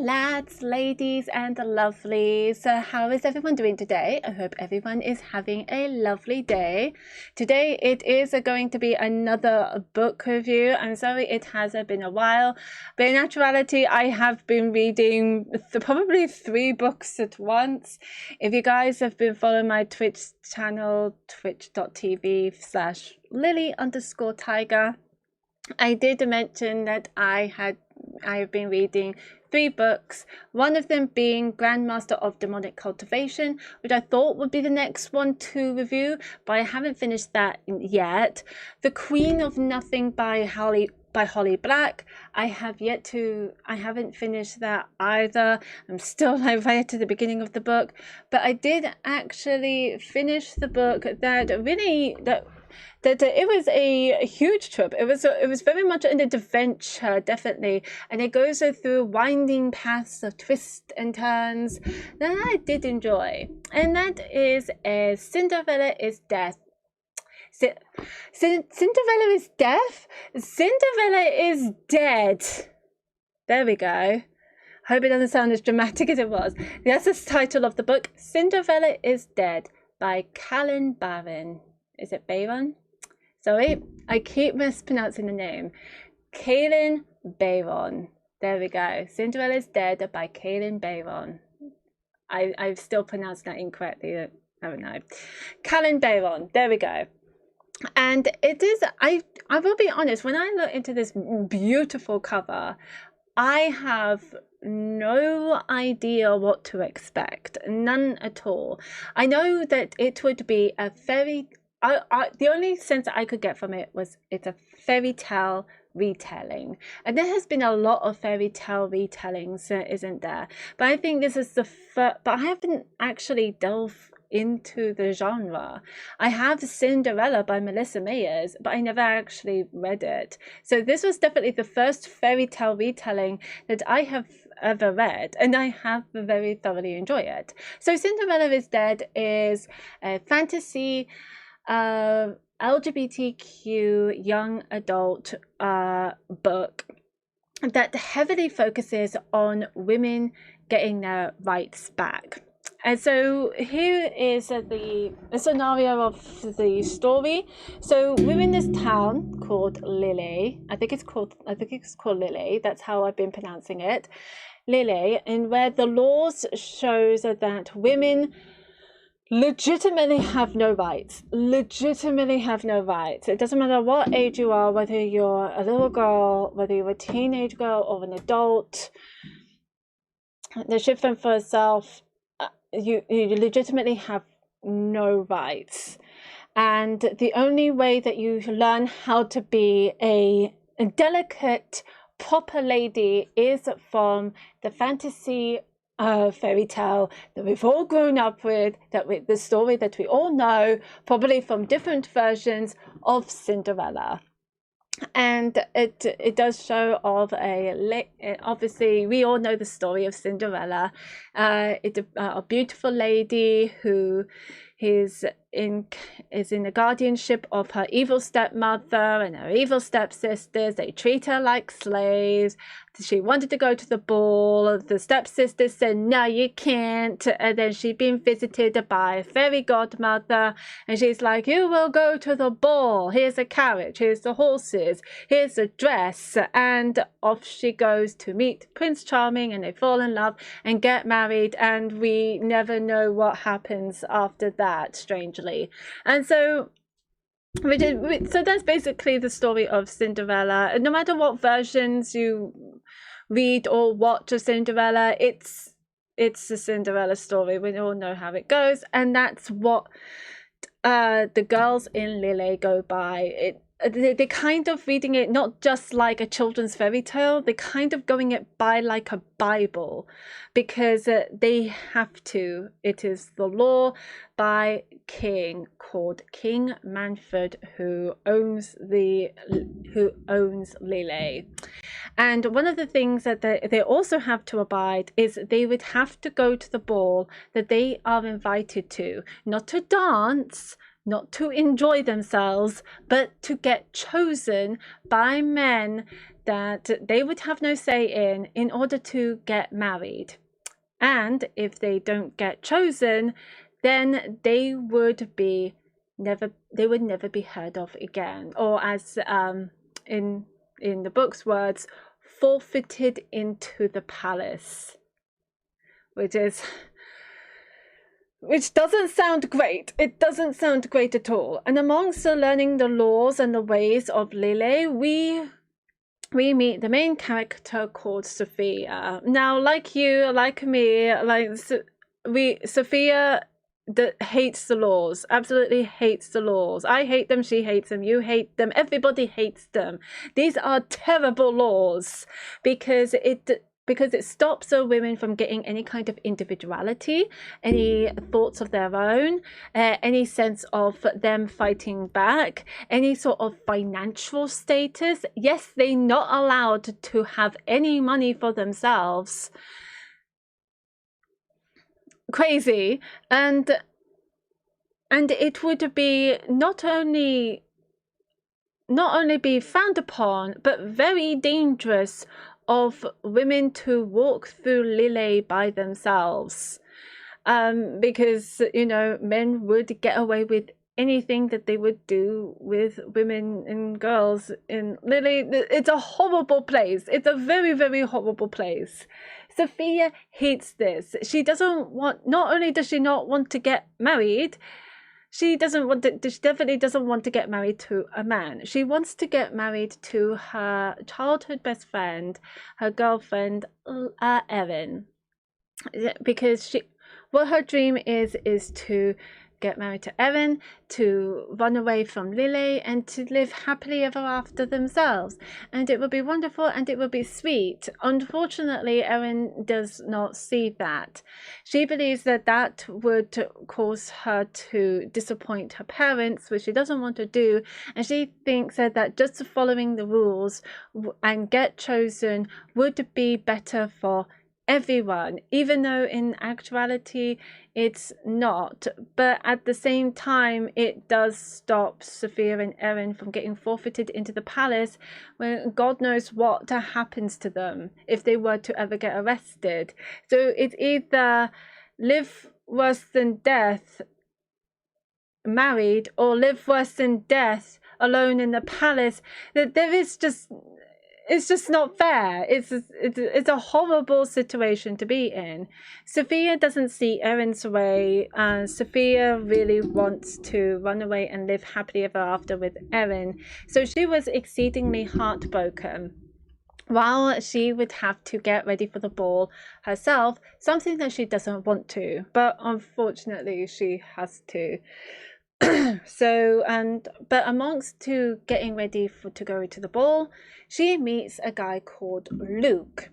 lads, ladies and lovelies. So how is everyone doing today? I hope everyone is having a lovely day. Today it is going to be another book review. I'm sorry it has been a while, but in actuality I have been reading probably 3 books at once. If you guys have been following my Twitch channel, twitch.tv/Lily_Tiger, I did mention that I have been reading 3 books, one of them being Grandmaster of Demonic Cultivation, which I thought would be the next one to review, but I haven't finished that yet. The Queen of Nothing by Holly Black. I haven't finished that either. I'm still right at the beginning of the book, but I did actually finish the book that it was a huge trip. It was very much an adventure, definitely, and it goes through winding paths of twists and turns that I did enjoy, and that is Cinderella is Death. Cinderella is deaf? Cinderella is dead. There we go. Hope it doesn't sound as dramatic as it was. That's the title of the book, Cinderella is Dead by Callan Barron. Is it Baron? Sorry, I keep mispronouncing the name. Callan Barron. There we go. Cinderella is Dead by Callan Barron. I've still pronounced that incorrectly. I don't know. Callan Barron. There we go. And it is, I will be honest, when I look into this beautiful cover, I have no idea what to expect. None at all. I know that it would be a fairy... the only sense that I could get from it was it's a fairy tale retelling, and there has been a lot of fairy tale retellings, isn't there? But I think this is the first. But I haven't actually delved into the genre. I have Cinderella by Melissa Mayers, but I never actually read it. So this was definitely the first fairy tale retelling that I have ever read, and I have very thoroughly enjoyed it. So Cinderella is Dead is a fantasy LGBTQ young adult book that heavily focuses on women getting their rights back. And so here is the scenario of the story. So we're in this town called Lily. I think it's called Lily. That's how I've been pronouncing it, Lily, and where the laws shows that women legitimately have no rights. It doesn't matter what age you are, whether you're a little girl, whether you're a teenage girl or an adult. The shift for herself, you legitimately have no rights. And the only way that you learn how to be a delicate, proper lady is from the fantasy fairy tale that we've all grown up with, the story that we all know, probably from different versions of Cinderella. And it does show of obviously we all know the story of Cinderella. It's a beautiful lady who is in the guardianship of her evil stepmother and her evil stepsisters. They treat her like slaves. She wanted to go to the ball. The stepsister said, no, you can't. And then she'd been visited by a fairy godmother. And she's like, you will go to the ball. Here's a carriage. Here's the horses. Here's a dress. And off she goes to meet Prince Charming. And they fall in love and get married. And we never know what happens after that, strangely. And so that's basically the story of Cinderella. No matter what versions you read or watch of Cinderella, it's a Cinderella story. We all know how it goes, and that's what the girls in Lily go by. They're kind of reading it not just like a children's fairy tale, they're kind of going it by like a Bible, because they have to. It is the law by king called King Manfred, who owns Lily. And one of the things that they also have to abide is they would have to go to the ball that they are invited to, not to dance, not to enjoy themselves, but to get chosen by men that they would have no say in order to get married. And if they don't get chosen, then they would never be heard of again, or as in the book's words, forfeited into the palace, which doesn't sound great. It doesn't sound great at all. And amongst learning the laws and the ways of Lille, we meet the main character called Sophia. Now, like you, like me, Sophia hates the laws, absolutely hates the laws. I hate them, she hates them, you hate them, everybody hates them. These are terrible laws because it stops women from getting any kind of individuality, any thoughts of their own, any sense of them fighting back, any sort of financial status. Yes, they're not allowed to have any money for themselves. Crazy. And it would be not only be frowned upon, but very dangerous of women to walk through Lille by themselves, because men would get away with anything that they would do with women and girls in Lille. It's a horrible place. It's a very, very horrible place. Sophia hates this. She not only does she not want to get married, she definitely doesn't want to get married to a man. She wants to get married to her childhood best friend, her girlfriend, Erin, because what her dream is to get married to Erin, to run away from Lille, and to live happily ever after themselves. And it would be wonderful and it would be sweet. Unfortunately, Erin does not see that. She believes that would cause her to disappoint her parents, which she doesn't want to do. And she thinks that just following the rules and get chosen would be better for everyone, even though in actuality it's not. But at the same time, it does stop Sophia and Erin from getting forfeited into the palace, when God knows what happens to them if they were to ever get arrested. So it's either live worse than death married, or live worse than death alone in the palace. That there is just, it's just not fair. It's a horrible situation to be in. Sophia doesn't see Erin's way. Sophia really wants to run away and live happily ever after with Erin. So she was exceedingly heartbroken, while she would have to get ready for the ball herself, something that she doesn't want to, but unfortunately she has to. But amongst to getting ready to go to the ball, she meets a guy called Luke,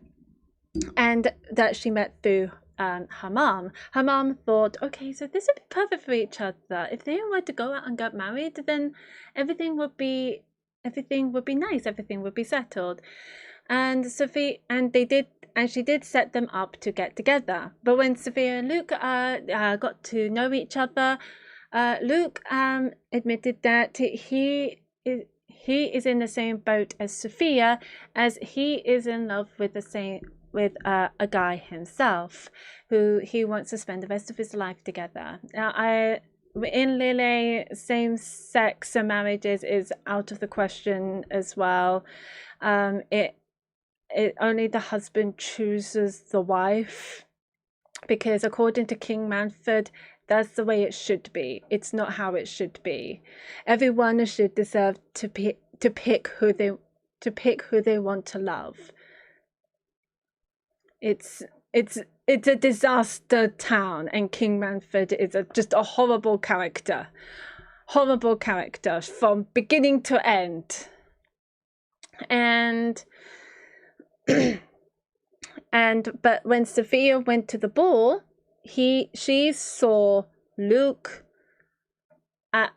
and that she met through her mom. Her mom thought, okay, so this would be perfect for each other. If they were to go out and get married, then everything would be nice, everything would be settled. And she did set them up to get together. But when Sophia and Luke got to know each other, Luke admitted that he is in the same boat as Sophia, as he is in love with a guy himself, who he wants to spend the rest of his life together. Now, in Lille, same-sex marriages is out of the question as well. It only the husband chooses the wife, because according to King Manfred, that's the way it should be. It's not how it should be. Everyone should deserve to pick who they want to love. It's a disaster town, and King Manfred is just a horrible character from beginning to end. But when Sophia went to the ball, she saw Luke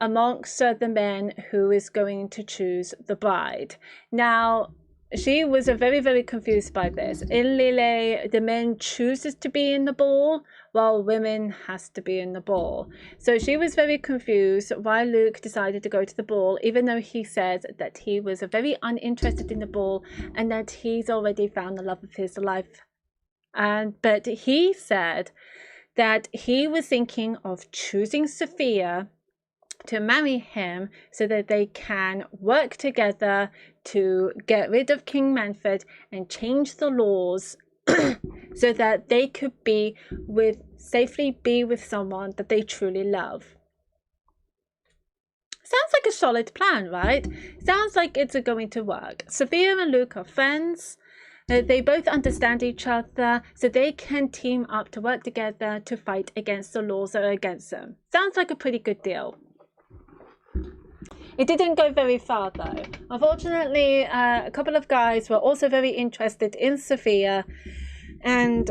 amongst the men who is going to choose the bride. Now, she was very, very confused by this. In Lille, the men chooses to be in the ball, while women has to be in the ball. So she was very confused why Luke decided to go to the ball, even though he said that he was very uninterested in the ball and that he's already found the love of his life. But he said that he was thinking of choosing Sophia to marry him so that they can work together to get rid of King Manfred and change the laws so that they could safely be with someone that they truly love. Sounds like a solid plan, right? Sounds like it's going to work. Sophia and Luke are friends. They both understand each other, so they can team up to work together to fight against the laws that are against them. Sounds like a pretty good deal. It didn't go very far though. Unfortunately, a couple of guys were also very interested in Sophia, and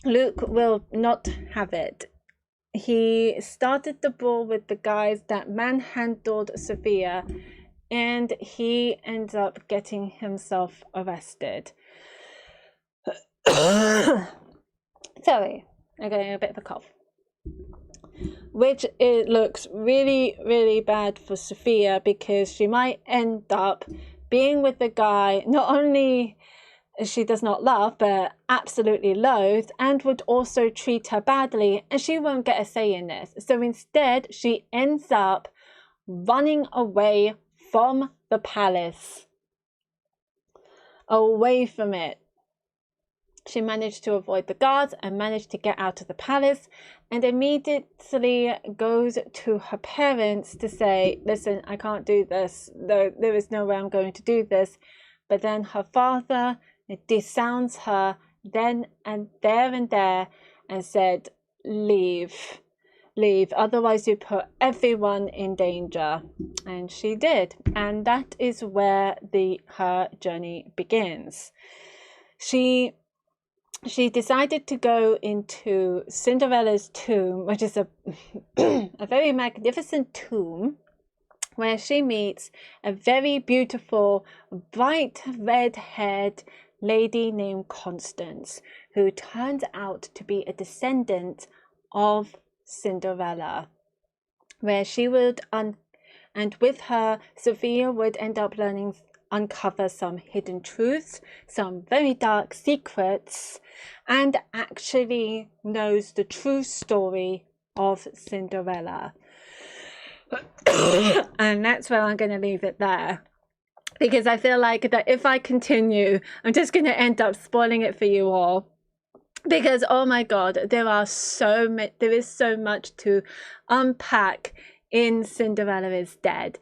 Luke will not have it. He started the brawl with the guys that manhandled Sophia, and he ends up getting himself arrested. Sorry, I'm getting a bit of a cough. Which it looks really, really bad for Sophia, because she might end up being with the guy not only she does not love but absolutely loathes, and would also treat her badly, and she won't get a say in this. So instead she ends up running away from the palace, away from it. She managed to avoid the guards and managed to get out of the palace, and immediately goes to her parents to say, listen, I can't do this. There is no way I'm going to do this. But then her father disowns her then and there and said, leave, otherwise you put everyone in danger. And she did, and that is where her journey begins. She decided to go into Cinderella's tomb, which is a very magnificent tomb, where she meets a very beautiful, bright red-haired lady named Constance, who turns out to be a descendant of Cinderella, where she would, and with her, Sophia would end up uncover some hidden truths, some very dark secrets, and actually knows the true story of Cinderella. And that's where I'm going to leave it there, because I feel like that if I continue, I'm just going to end up spoiling it for you all. Because oh my god, there is so much to unpack in Cinderella is Dead.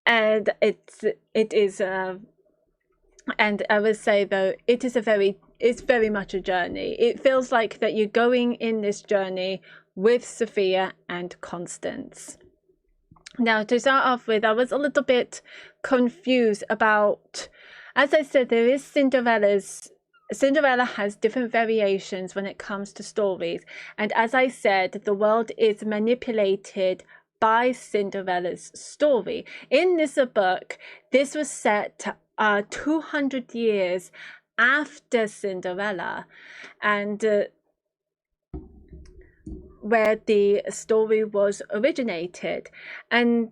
And it is and I would say though, it's very much a journey. It feels like that you're going in this journey with Sophia and Constance. Now, to start off with, I was a little bit confused about, as I said, there is Cinderella has different variations when it comes to stories, and as I said, the world is manipulated by Cinderella's story. In this book, this was set 200 years after Cinderella, and where the story was originated, and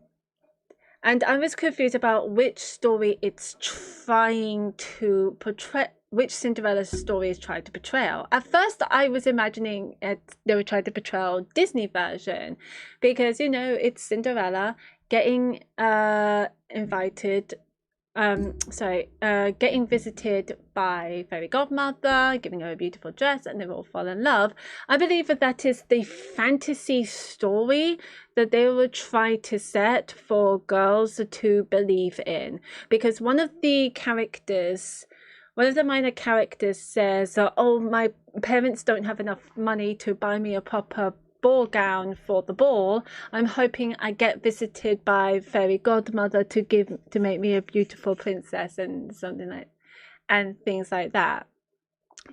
I was confused about which story it's trying to portray, which Cinderella's story is trying to portray. At first, I was imagining they were trying to portray a Disney version, because, you know, it's Cinderella getting getting visited by fairy godmother, giving her a beautiful dress, and they all fall in love. I believe that is the fantasy story that they will try to set for girls to believe in, because one of the minor characters says, oh, my parents don't have enough money to buy me a proper ball gown for the ball. I'm hoping I get visited by fairy godmother to make me a beautiful princess and things like that.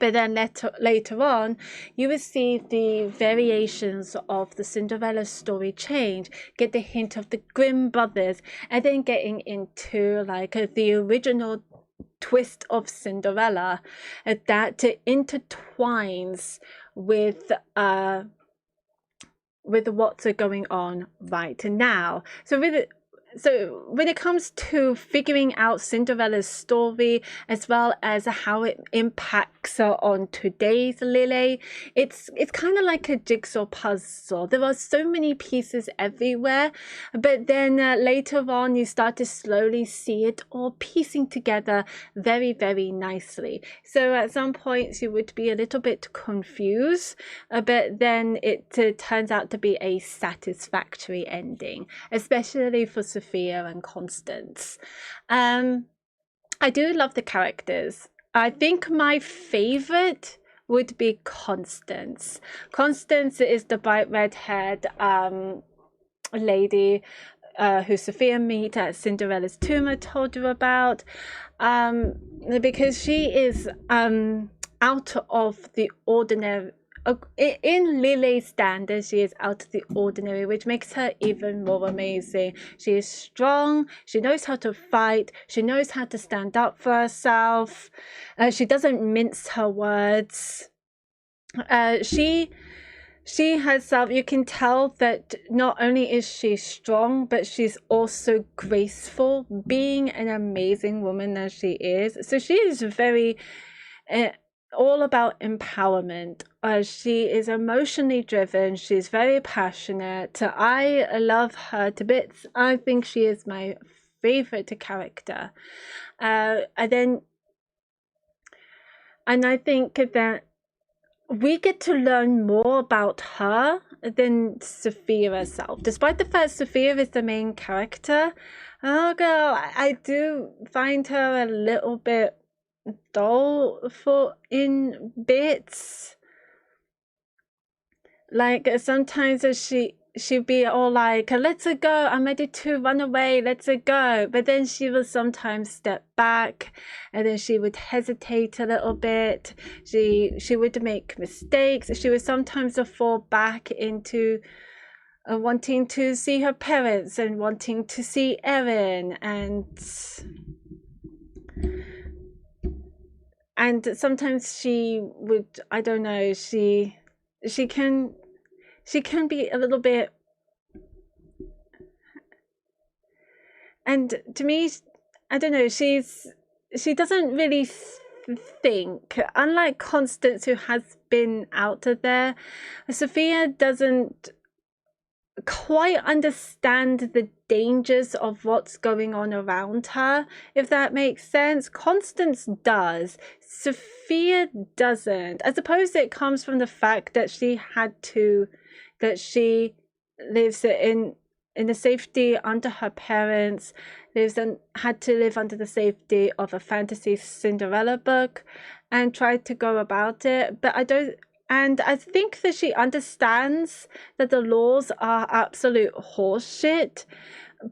But then later on, you will see the variations of the Cinderella story change, get the hint of the Grimm brothers, and then getting into like the original twist of Cinderella that intertwines with what's going on right now. So when it comes to figuring out Cinderella's story, as well as how it impacts on today's Lily, it's kind of like a jigsaw puzzle. There are so many pieces everywhere, but then later on you start to slowly see it all piecing together very, very nicely. So at some points you would be a little bit confused, but then it turns out to be a satisfactory ending, especially for Sophia and Constance. I do love the characters. I think my favorite would be Constance. Constance is the bright red-haired lady who Sophia meets at Cinderella's tomb I told you about, because she is out of the ordinary. In Lily's standards, she is out of the ordinary, which makes her even more amazing. She is strong, she knows how to fight, she knows how to stand up for herself, she doesn't mince her words. She herself, you can tell that not only is she strong, but she's also graceful, being an amazing woman as she is. So she is very all about empowerment. She is emotionally driven. She's very passionate. I love her to bits. I think she is my favorite character. And I think that we get to learn more about her than Sophia herself. Despite the fact Sophia is the main character, oh girl, I do find her a little bit dull in bits. Like sometimes she'd be all like, let's go, I'm ready to run away, let's go. But then she would sometimes step back, and then she would hesitate a little bit. She would make mistakes. She would sometimes fall back into wanting to see her parents and wanting to see Erin, and sometimes she would, I don't know, she can be a little bit, and to me, I don't know, she doesn't really think. Unlike Constance, who has been out of there, Sophia doesn't quite understand the dangers of what's going on around her, if that makes sense. Constance does, Sophia doesn't. I suppose it comes from the fact that she lives in the safety under her parents, had to live under the safety of a fantasy Cinderella book, and tried to go about it. But I think that she understands that the laws are absolute horseshit,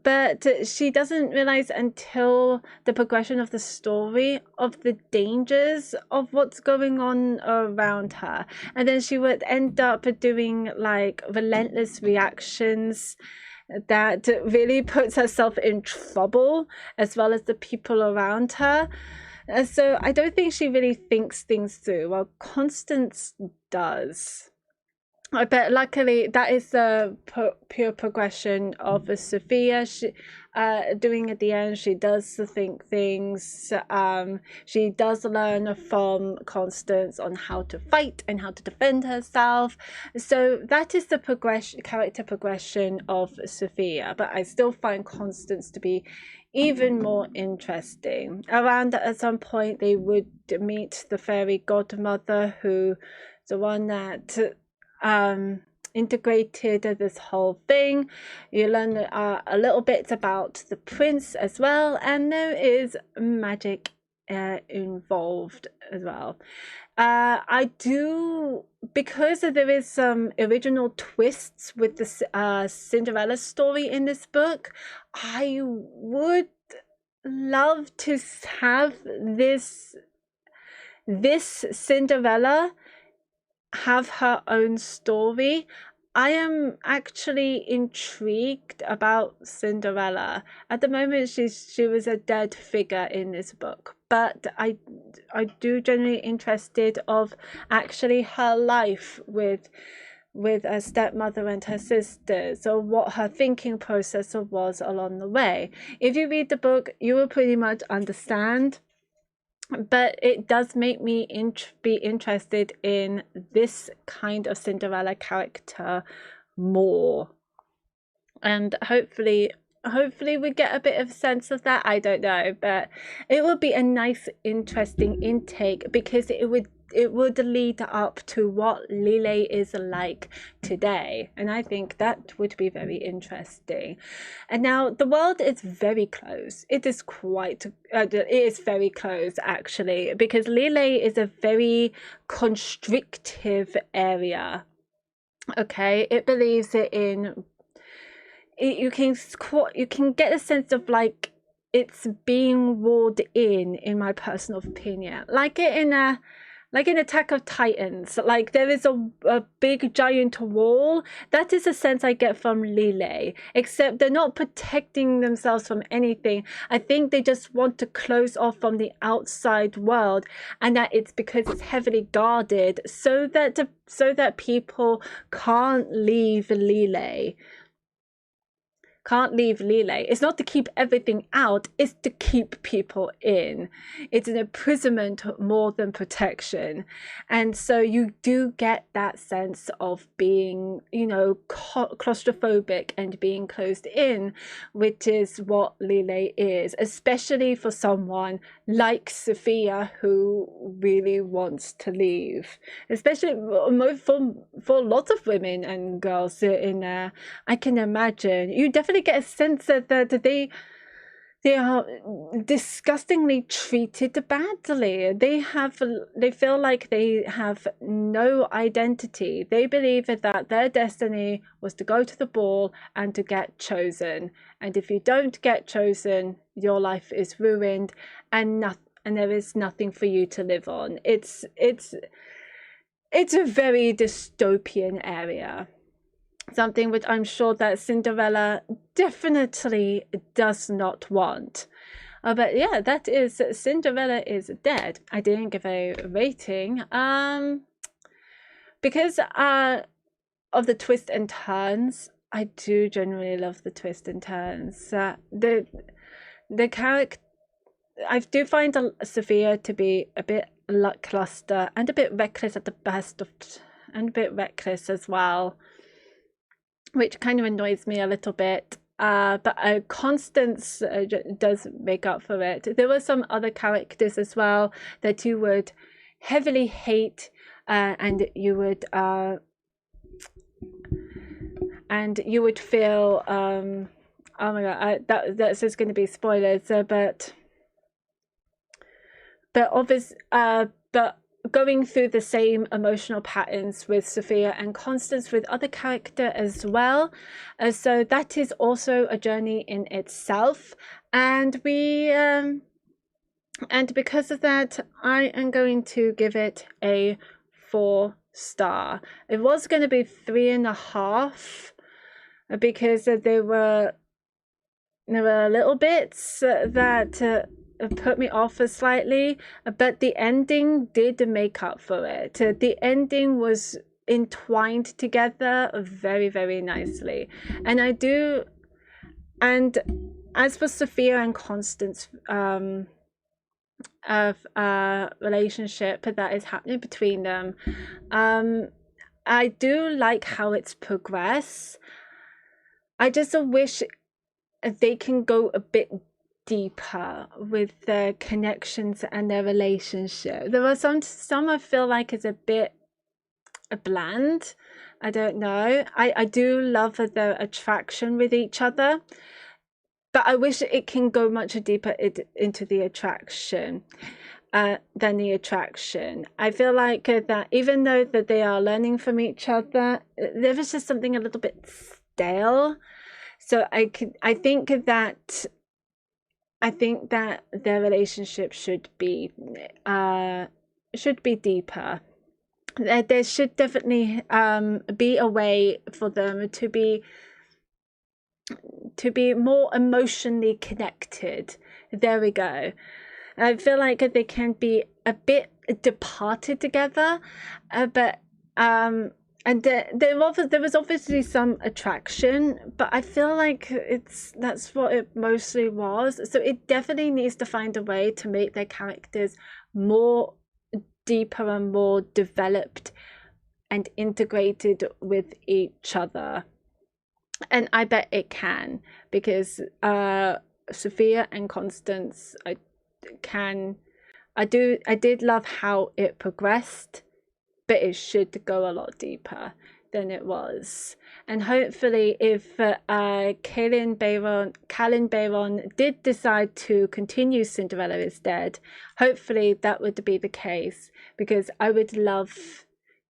but she doesn't realize until the progression of the story of the dangers of what's going on around her. And then she would end up doing like relentless reactions that really puts herself in trouble, as well as the people around her. So I don't think she really thinks things through. Well, Constance does. But luckily, that is the pure progression of Sophia. She, doing at the end, she does think things. She does learn from Constance on how to fight and how to defend herself. So that is the character progression of Sophia. But I still find Constance to be even more interesting. Around at some point, they would meet the fairy godmother, who the one that integrated this whole thing. You learn a little bit about the prince as well, and there is magic involved as well. I do, because there is some original twists with the Cinderella story in this book, I would love to have this Cinderella have her own story. I am actually intrigued about Cinderella. At the moment, she was a dead figure in this book, but I do genuinely interested of actually her life with a stepmother and her sisters, or what her thinking process was along the way. If you read the book, you will pretty much understand, but it does make me be interested in this kind of Cinderella character more, and hopefully we get a bit of sense of that. I don't know, but it would be a nice, interesting intake, because it would lead up to what Lily is like today, and I think that would be very interesting. And now the world is very close. It is quite it is very close, actually, because Lily is a very constrictive area. Okay, it believes in you can get a sense of like it's being walled in my personal opinion, like in Attack of Titans, like there is a big giant wall. That is the sense I get from Lily, except they're not protecting themselves from anything. I think they just want to close off from the outside world, and that it's because it's heavily guarded, so that people can't leave Lily. It's not to keep everything out, it's to keep people in. It's an imprisonment more than protection. And so you do get that sense of being, claustrophobic and being closed in, which is what Lily is, especially for someone like Sophia, who really wants to leave. Especially for lots of women and girls in there. I can imagine. You definitely get a sense that they are disgustingly treated badly. They feel like they have no identity. They believe that their destiny was to go to the ball and to get chosen. And if you don't get chosen, your life is ruined, and there is nothing for you to live on. It's a very dystopian area. Something which I'm sure that Cinderella definitely does not want. But yeah, that is Cinderella is Dead. I didn't give a rating because of the twists and turns. I do generally love the twists and turns. The character, I do find Sophia to be a bit lackluster and a bit reckless at the best of, and a bit reckless as well, which kind of annoys me a little bit. But Constance does make up for it. There were some other characters as well that you would heavily hate, and you would feel oh my god, that's just going to be spoilers. But obviously, but going through the same emotional patterns with Sophia and Constance with other character as well. So that is also a journey in itself. And and because of that, I am going to give it a 4-star. It was going to be 3.5 because there were little bits that put me off slightly, but the ending did make up for it. The ending was entwined together very, very nicely, and as for Sophia and Constance relationship that is happening between them, I do like how it's progressed. I just wish they can go a bit deeper with their connections and their relationship. There were some I feel like is a bit bland. I don't know. I do love their attraction with each other, but I wish it can go much deeper into the attraction than the attraction. I feel like that even though that they are learning from each other, there was just something a little bit stale. So I think that their relationship should be deeper. There should definitely be a way for them to be more emotionally connected. There we go. I feel like they can be a bit departed together, but and there was obviously some attraction, but I feel like that's what it mostly was. So it definitely needs to find a way to make their characters more deeper and more developed and integrated with each other. And I bet it can, because Sophia and Constance, I did love how it progressed, but it should go a lot deeper than it was. And hopefully, if Calin Bayron did decide to continue Cinderella is Dead, hopefully that would be the case, because I would love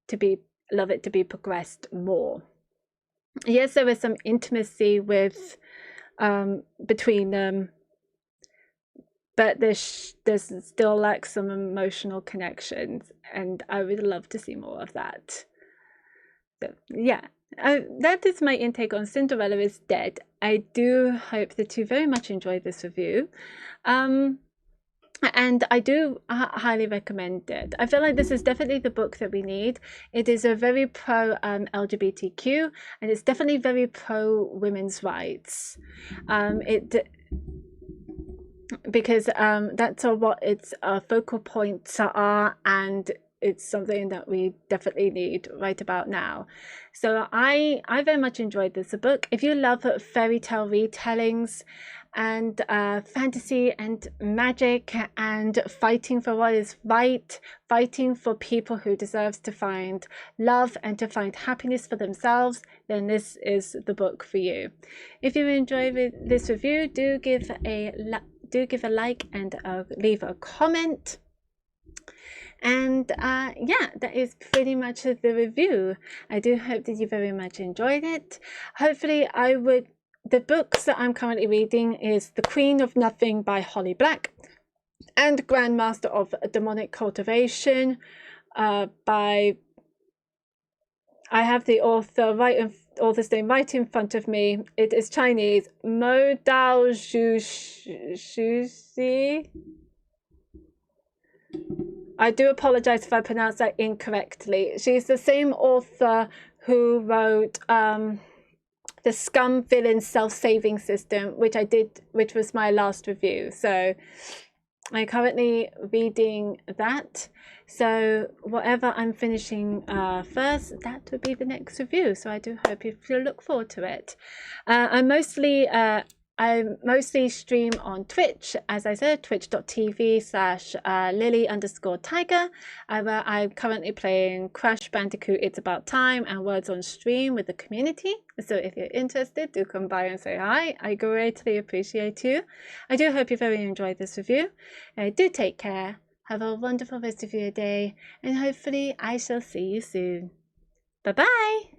it to be progressed more. Yes, there was some intimacy with between them, but there's still like some emotional connections, and I would love to see more of that. So yeah, that is my intake on Cinderella is Dead. I do hope that you very much enjoyed this review. And I do highly recommend it. I feel like this is definitely the book that we need. It is a very pro LGBTQ, and it's definitely very pro women's rights. Because that's what its focal points are, and it's something that we definitely need right about now. So I very much enjoyed this book. If you love fairy tale retellings and fantasy and magic and fighting for what is right, fighting for people who deserve to find love and to find happiness for themselves, then this is the book for you. If you enjoyed this review, do give a like and leave a comment. And yeah, that is pretty much the review. I do hope that you very much enjoyed it. Hopefully the books that I'm currently reading is The Queen of Nothing by Holly Black and Grandmaster of Demonic Cultivation by, I have the author's name right in front of me. It is Chinese, Mo Dao Zhuxi. I do apologize if I pronounce that incorrectly. She's the same author who wrote The Scum Villain Self-Saving System, which was my last review. So I'm currently reading that. So whatever I'm finishing first, that would be the next review. So I do hope you look forward to it. I mostly stream on Twitch, as I said, twitch.tv/Lily_Tiger, where I'm currently playing Crash Bandicoot It's About Time and Words on Stream with the community. So if you're interested, do come by and say hi. I greatly appreciate you. I do hope you very enjoyed this review. Do take care. Have a wonderful rest of your day, and hopefully I shall see you soon. Bye-bye!